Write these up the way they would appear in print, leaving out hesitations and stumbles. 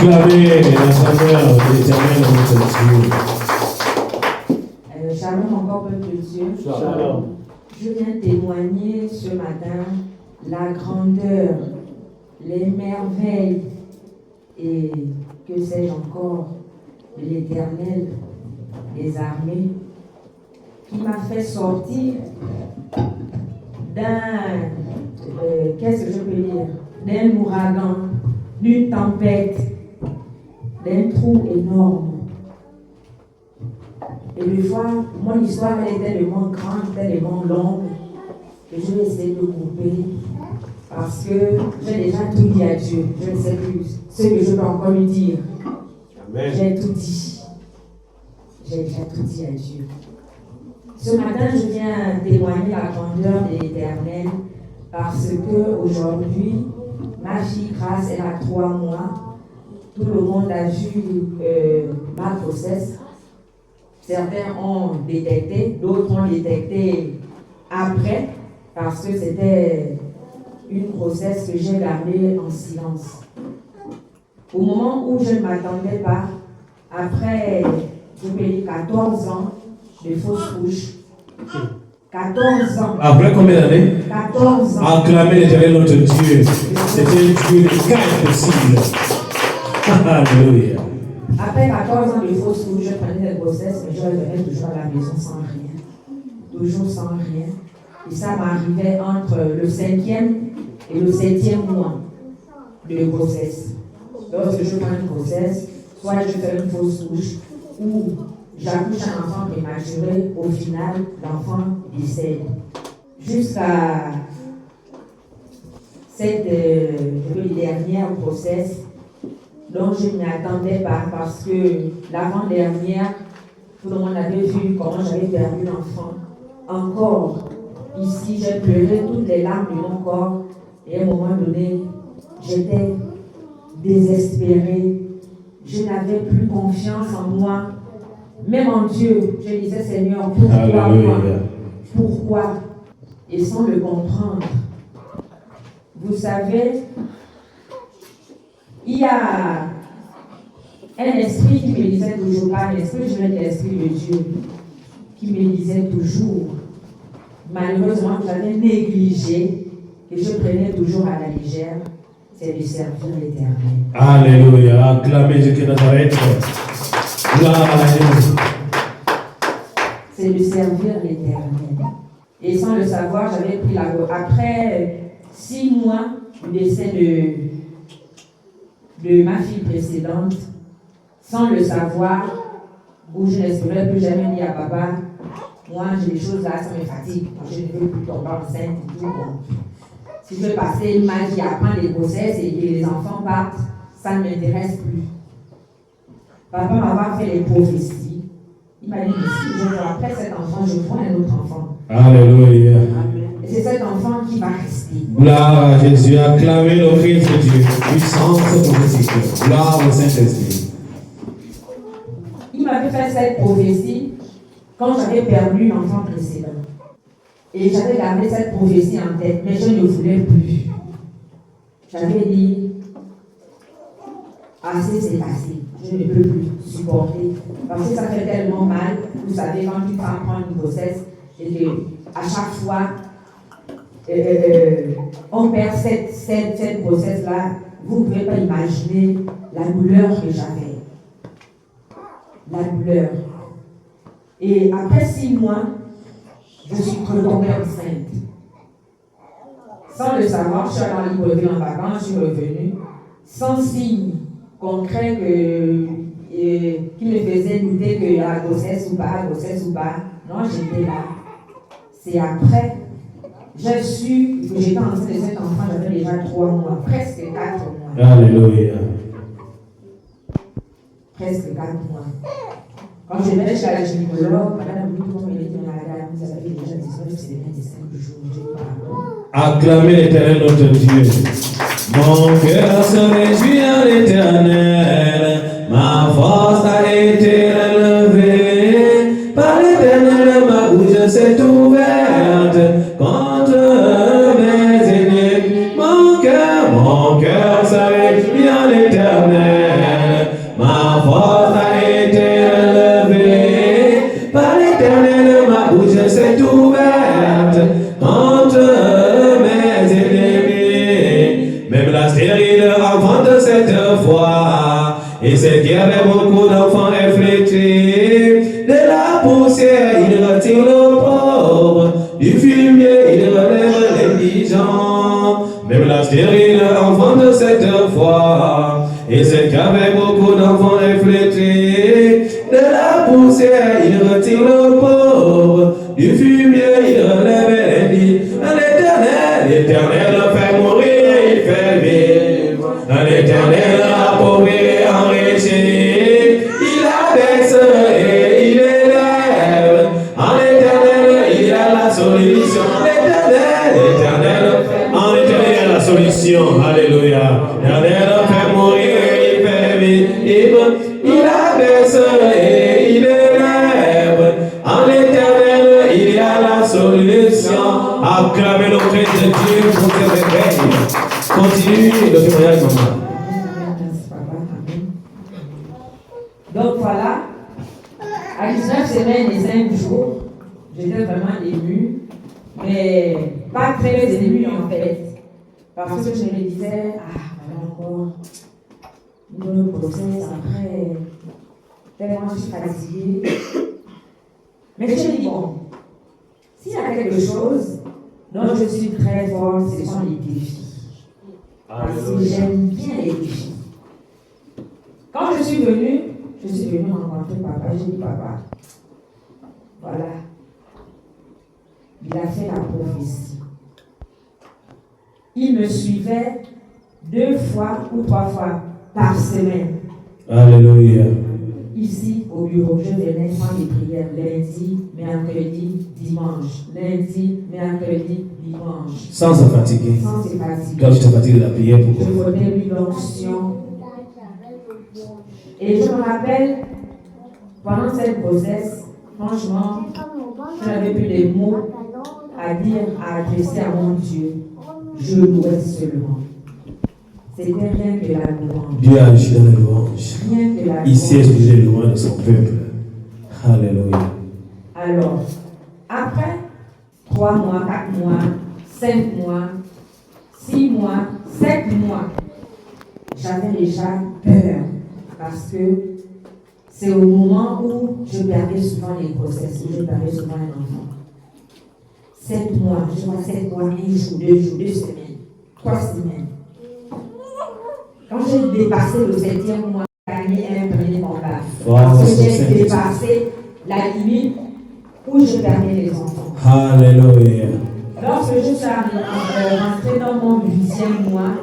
Acclamez la grandeur de l'Éternel notre Dieu. Shalom encore, peuple de Dieu. Shalom. Je viens témoigner ce matin la grandeur, les merveilles et que sais-je encore de l'Éternel des armées qui m'a fait sortir d'un, qu'est-ce que je peux dire, d'un ouragan, d'une tempête, d'un trou énorme. Et le soir, mon histoire elle est tellement grande, tellement longue, que je vais essayer de couper parce que j'ai déjà tout dit à Dieu. Je ne sais plus ce que je peux encore lui dire. Amen. J'ai tout dit. J'ai déjà tout dit à Dieu. Ce matin, je viens témoigner la grandeur de l'Éternel parce que aujourd'hui, ma fille Grâce, elle a 3 mois. Tout le monde a vu ma grossesse. Certains ont détecté, d'autres ont détecté après parce que c'était une grossesse que j'ai gardée en silence. Au moment où je ne m'attendais pas, après, je peux dire 14 ans de fausse couche, 14 ans. Après combien d'années? 14 ans. Acclamez l'Éternel notre Dieu. C'était un Dieu de cas possible. Alléluia. Après 14 ans de fausse couche, je prenais des grossesses, mais je revenais toujours à la maison sans rien. Toujours sans rien. Et ça m'arrivait entre le 5e et le 7e mois de grossesse. Lorsque je prends une grossesse, soit je fais une fausse couche, ou j'accouche un enfant prématuré, au final, l'enfant décède. Jusqu'à cette dernière grossesse, dont je ne m'y attendais pas parce que l'avant-dernière, tout le monde avait vu comment j'avais perdu l'enfant. Encore, ici, j'ai pleuré toutes les larmes de mon corps et à un moment donné, j'étais désespérée. Je n'avais plus confiance en moi, même en Dieu. Je disais, Seigneur, pourquoi moi? Pourquoi? Et sans le comprendre. Vous savez, il y a un esprit qui me disait toujours, pas un esprit, je vais dire l'esprit de Dieu, qui me disait toujours, malheureusement, que j'avais négligé, que je prenais toujours à la légère, c'est de servir l'Éternel. Alléluia. Acclamez Dieu de Nazareth. Gloire à Dieu. C'est de servir l'Éternel. Et sans le savoir, j'avais pris la voie. Après 6 mois du décès de ma fille précédente, sans le savoir, où je n'espérais plus jamais dire à papa, moi j'ai des choses là, ça me fatigue, je ne veux plus tomber enceinte et tout. Bon. Si je veux passer une ma vie à prendre les grossesses et que les enfants partent, ça ne m'intéresse plus. Papa m'a fait les prophéties. Il m'a dit, si je vois après cet enfant, je vois un autre enfant. Alléluia. Et c'est cet enfant qui va rester. Gloire à Jésus. Acclamez le Fils de Dieu. Puissance prophétique. Gloire au Saint-Esprit. Il m'avait fait cette prophétie quand j'avais perdu l'enfant précédent. Et j'avais gardé cette prophétie en tête, mais je ne voulais plus. J'avais dit, assez c'est assez, je ne peux plus supporter. Parce que ça fait tellement mal, vous savez, quand une femme prend une grossesse, et que à chaque fois, on perd cette grossesse-là, vous ne pouvez pas imaginer la douleur que j'avais. La douleur. Et après 6 mois, je suis retombée enceinte. Sans le savoir, je suis allée en Libreville en vacances, je suis revenue, sans signe concret qui me faisait douter que la grossesse ou pas, Non, j'étais là. C'est après, j'ai su que j'étais enceinte de cet enfant, j'avais déjà 3 mois, presque 4 mois. Alléluia. Presque 4 mois. Quand je vais chez la gynécologue, madame me dit, madame, vous avez déjà 19 semaines et 5 jours, je parle. Acclamez l'Éternel notre Dieu. Mon cœur se réjouit à l'Éternel, ma force a été relevée. Par l'Éternel, ma bouche s'est ouverte contre mes ennemis. Mon cœur se réjouit à l'Éternel. fois. Et celle qui avait beaucoup d'enfants réfléchis. De la poussière, il retire le pauvre. Du fumier, il relève l'indigent. Même la stérile enfante cette fois. Et celle qui avait beaucoup d'enfants réfléchis. De la poussière, il retire le pauvre. Du fumier, il relève l'indigent. L'Éternel fait mourir, il fait vivre. L'Éternel appauvrit et enrichit. Il abaisse et il élève. En l'Éternel, il y a la solution. L'Éternel, en l'Éternel, il y a la solution. Alléluia. L'Éternel fait mourir, il fait vivre. Il abaisse et il élève. En l'Éternel, il y a la solution. Acclamez le prix de Dieu pour tes réveils. Continue le témoignage, maman. Merci, papa. Amen. Donc voilà, à 19 semaines et 5 jours, j'étais vraiment émue, mais pas très émue en fait. Parce que je me disais, voilà encore, le process après, tellement je suis fatiguée. Mais je me dis, bon, s'il y a quelque chose dont je suis très forte, ce sont les défis. Parce que j'aime bien les défis. Quand je suis venue rencontrer papa. J'ai dit, papa, voilà, il a fait la prophétie. Il me suivait 2 fois ou 3 fois par semaine. Alléluia. Ici, au bureau, je venais faire les prières lundi, mercredi, dimanche. Lundi, mercredi, dimanche. Sans se fatiguer. Sans se fatiguer. Quand tu te fatigues de la prière, pourquoi? Je prenais lui l'onction. Et je me rappelle, pendant cette grossesse, franchement, je n'avais plus de mots à dire, à adresser à mon Dieu. Je louais seulement. C'était rien que la louange. Dieu a agi dans les louanges. Rien que la louange. Il sait exprimer les louanges de son peuple. Alléluia. Alors, après 3 mois, 4 mois, 5 mois, 6 mois, 7 mois, j'avais déjà peur parce que c'est au moment où je perdais souvent les grossesses, où je perdais souvent un enfant. 7 mois, je vois 7 mois, 1 jour, 2 jours, 2 semaines, 3 semaines. Quand j'ai dépassé le 7e mois, j'ai gagné un premier combat. Parce que j'ai dépassé la limite où je perdais les enfants. Alléluia. Lorsque je suis rentrée dans mon 8e mois,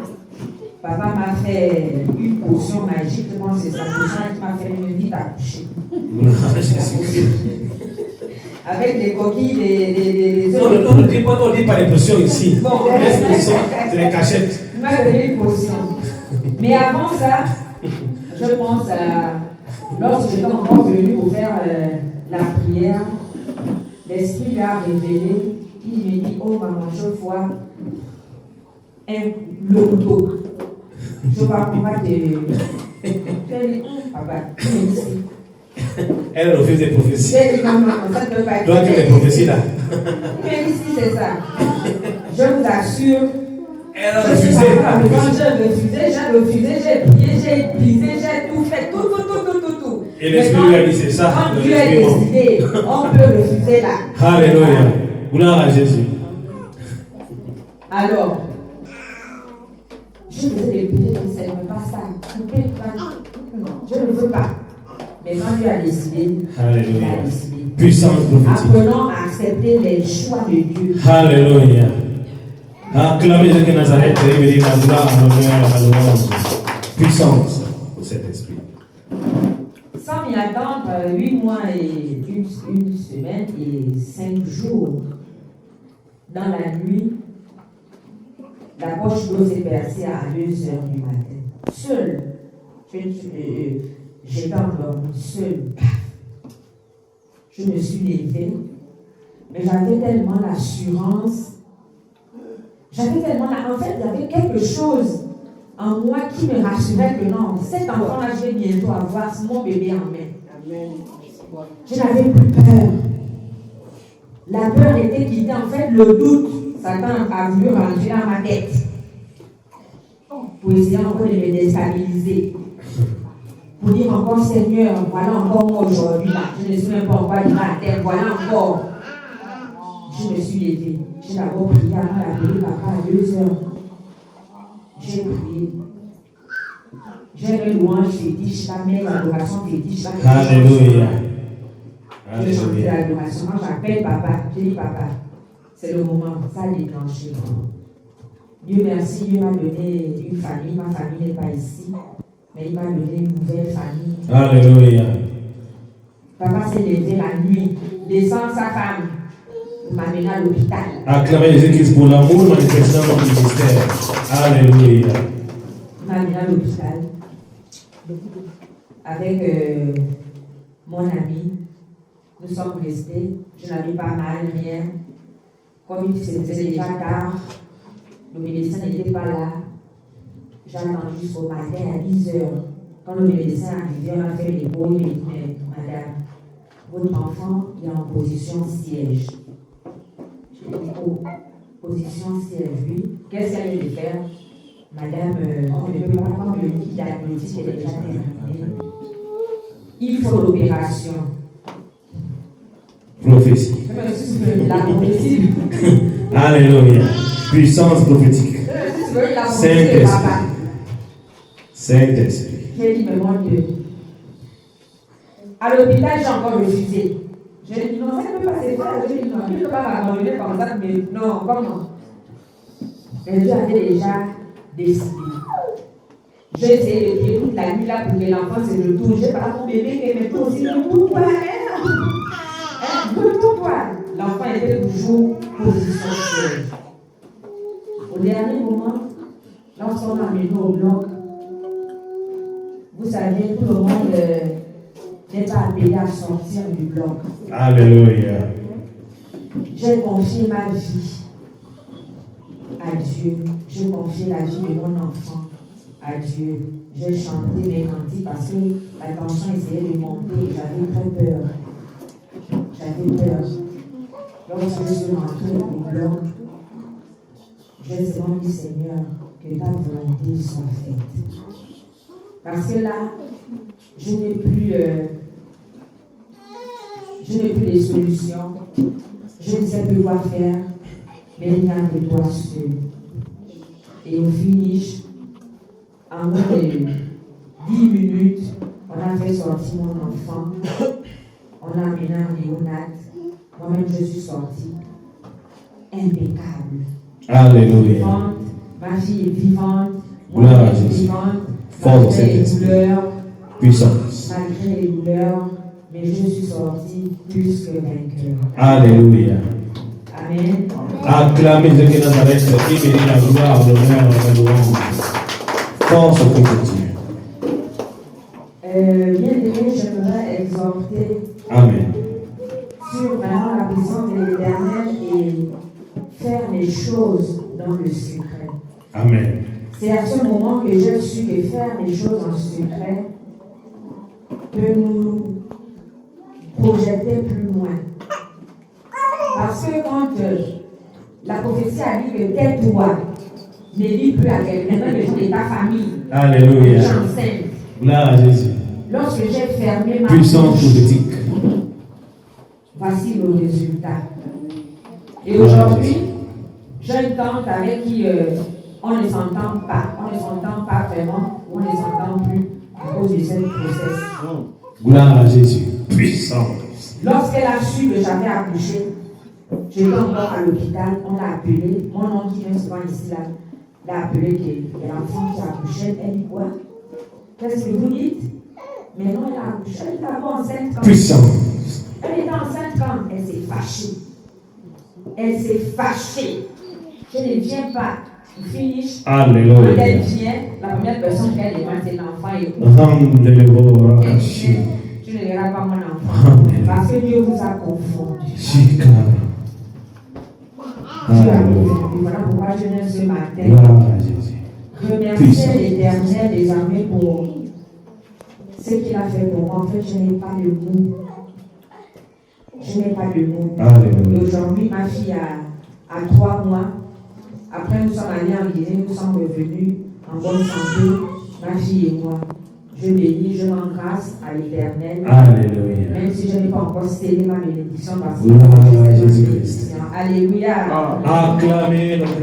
papa m'a fait une potion magique, je pense que c'est sa potion qui m'a fait une vite accoucher. Avec des coquilles, des Non, on ne dit pas les potions ici. Bon, Les potions, c'est les cachettes. Il m'a donné une potion. Mais avant ça, je pense lorsque j'étais encore venue pour faire la prière, l'Esprit lui a révélé, il me dit, oh maman, je vois le couteau. Je vois papa te... Papa, tu me dis. Elle refuse des prophéties. J'ai dit, non, ça ne peut pas être. Toi, tu as les prophéties là. Mais ici, c'est ça. Je vous assure. Elle a refusé. Quand j'ai refusé, j'ai prié, j'ai brisé, j'ai tout fait, tout. Et l'Esprit lui a dit, c'est ça. Quand Dieu a décidé, on peut refuser là. Alléluia. Gloire à Jésus. Alors, je faisais des prières, mais ce n'est pas ça. Je ne veux pas. Mais quand Dieu a décidé, Alléluia. il a décidé. Puissance prophétique. Apprenons à accepter les choix de Dieu. Alléluia. Acclamez Jésus de Nazareth et bénis la gloire, l'honneur, la louange. Puissance au Saint-Esprit. Sans m'y attendre, 8 mois et une semaine et 5 jours, dans la nuit, la poche d'eau s'est percée à 2 heures du matin. Seul, j'étais endormie, seul. Je me suis levée, mais j'avais tellement l'assurance. En fait, il y avait quelque chose en moi qui me rassurait que non, cet enfant-là, je vais bientôt avoir mon bébé en main. Amen. Je n'avais plus peur. La peur était quittée. En fait, le doute, Satan a voulu rentrer dans ma tête. pour essayer encore de me déstabiliser. Pour dire encore, Seigneur, voilà encore moi aujourd'hui là. Je ne suis même pas encore arrivé à terre, voilà encore. Je me suis levée. J'ai d'abord prié avant d'appeler papa à 2 heures. J'ai prié. J'ai un louange fétiche, la même adoration fétiche. Alléluia. J'ai chanté l'adoration. Moi, j'appelle papa. J'ai dit, papa, c'est le moment. Ça a déclenché. Dieu merci, Dieu m'a donné une famille. Ma famille n'est pas ici. Mais il m'a donné une nouvelle famille. Alléluia. Papa s'est levé la nuit, descend sa femme, m'a amené à l'hôpital. Acclamez Jésus-Christ pour l'amour manifestant dans le ministère. Alléluia. Il m'a amené à l'hôpital avec mon ami. Nous sommes restés. Je n'avais pas mal, rien. Comme il faisait déjà tard, le médecin n'était pas là. J'ai attendu jusqu'au matin à 10 heures. Quand le médecin est arrivé, on a fait les beaux, il m'a dit, mais madame, votre enfant est en position siège. J'ai dit, oh, position siège, oui. Qu'est-ce qu'elle vient de faire? Madame, on ne peut pas prendre le lit diagnostic qui est déjà terminé. Il faut l'opération. Prophétie. La prophétie. Alléluia. Puissance prophétique. Saint-Esprit. Saint-Esprit. J'ai dit, mais mon Dieu. À l'hôpital, j'ai encore refusé. J'ai dit, non, ça ne peut pas se faire. J'ai dit, non, il ne peut pas m'abandonner comme ça. Mais non, comment? Mais Dieu avait déjà décidé. J'ai essayé de prier toute la nuit là pour que l'enfant se retourne. J'ai pas mon bébé qui est maintenant aussi retourne-toi. Retourne-toi. L'enfant était toujours position siège. Au dernier moment, lorsqu'on m'a amené au bloc, vous savez, tout le monde n'est pas appelé à sortir du bloc. Alléluia. J'ai confié ma vie à Dieu. J'ai confié la vie de mon enfant à Dieu. J'ai chanté mes cantiques parce que la tension essayait de monter et j'avais très peur. J'avais peur. Lorsque je suis rentrée au bloc, j'ai seulement dit, Seigneur, que ta volonté soit faite. Parce que là, je n'ai plus les solutions. Je ne sais plus quoi faire, mais il n'y a que toi seul. Et au finish, en moins de 10 minutes, on a fait sortir mon enfant. On a amené un néonat. Moi-même, je suis sortie. Impeccable. Alléluia. Vivante. Ma fille est vivante. Gloire à Moi, je suis Jésus. vivante. Force Malgré les Saint-Esprit. douleurs, Puissance. malgré les douleurs, mais je suis sortie plus que vainqueur. Alléluia. Amen. Acclamez Jésus de Nazareth qui mérite la gloire, l'honneur et la louange. Force prophétique. Bien aimé, j'aimerais exhorter Amen. sur vraiment la puissance de l'Éternel et faire les choses dans le secret. Amen. C'est à ce moment que j'ai su que faire les choses en secret peut nous projeter plus loin. Parce que quand la prophétie a dit que tais-toi, ne dis plus à quelqu'un de ta famille, Alléluia. j'enseigne. Gloire à Jésus. Lorsque j'ai fermé ma Puissance bouche, prophétique. voici le résultat. Et aujourd'hui, j'ai une tante avec qui on ne s'entend pas. On ne s'entend pas vraiment, on ne s'entend plus à cause de cette grossesse. Gloire à Jésus. Puissance. Lorsqu'elle a su que j'avais accouché, j'étais encore à l'hôpital, on l'a appelé, mon oncle qui vient souvent ici là, l'a appelé que l'enfant qui a accouché, elle dit quoi? Qu'est-ce que vous dites? Mais non, elle a accouché, elle était enceinte quand Puissance. elle était enceinte quand elle s'est fâchée. Elle s'est fâchée. Je ne viens pas. Finish. Quand elle Alléluia. vient, la première personne qu'elle demande, c'est l'enfant. Et Rendez-le-vous. elle dit, tu ne verras pas mon enfant. Amen. Parce que Dieu vous a confondu. Chica. Dieu a Alléluia. confondu. Voilà pourquoi je viens ce matin Gloire à Jésus. remercier l'Éternel désormais pour ce qu'il a fait pour moi. En fait, je n'ai pas de mots. Je n'ai pas de mots. Et Alléluia. aujourd'hui, ma fille a 3 mois. Après, nous sommes allés en Guinée, nous sommes revenus en bonne santé, ma fille et moi. Je bénis, je rends grâce à l'Éternel. Alléluia. Même si je n'ai pas encore scellé ma bénédiction parce que Gloire à Jésus-Christ. Alléluia. Acclamez notre